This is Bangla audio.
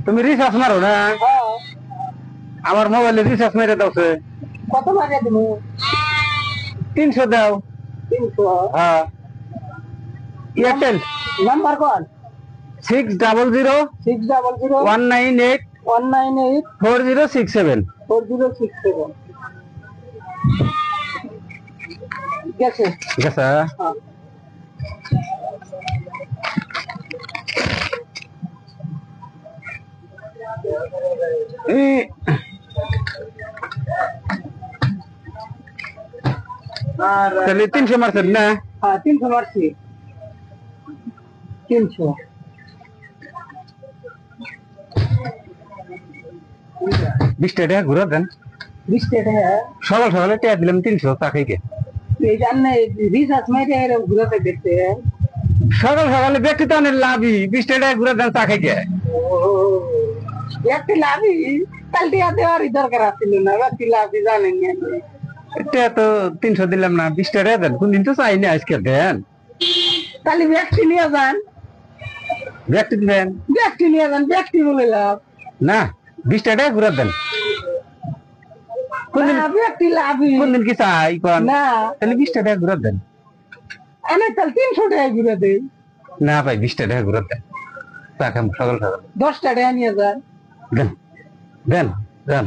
তুমি রিচার্জ মারো না? আমার মোবাইলে রিচার্জ মেরে দাও। কত লাগে তুমি? 300 দাও। 300? হ্যাঁ। এয়ারটেল নাম্বার কোন? 600 198 198 4067 4067 গেছে গেছে। আর তাহলে 300 মারছেন না? হ্যাঁ 300 মারছি। 300 20 টাকা ঘুরা দেন। 20 টাকা? সকাল সকালে টাকা দিলাম 300 চা খাইকে। এই জানে রিচার্জ মেরে এরকম ঘুরাতে দেখতে। সকাল সকালে ব্যক্তি তো অনেক লাভই। 20 টাকা ঘুরা দেন চা খাইকে। ব্যক্তি লাভই? কালকে দেওয়ারই দরকার আছিল না। ব্যক্তি লাভই জানেন না। এটা তো 300 দিলাম না, 20 টাকা দেন। কোনদিন তো চাইনি, আজকে দেন। তাহলে ব্যক্তি নিয়ে যান। ব্যক্তি দিবেন? ব্যক্তি নিয়ে যান, ব্যক্তি বলে লাভ না। 20 টাকা ঘুরা দেন। কোনদিন ব্যক্তি লাভই? কোনদিন কি চাই কোন? না। তাহলে 20 টাকা ঘুরা দেন। এনে তাহলে 300 টাকা ঘুরে দেই। না ভাই, 20 টাকা ঘুরা দেন। চা খাম সকাল সকাল। 10 টাকা নিয়ে যান। দেন দেন দেন।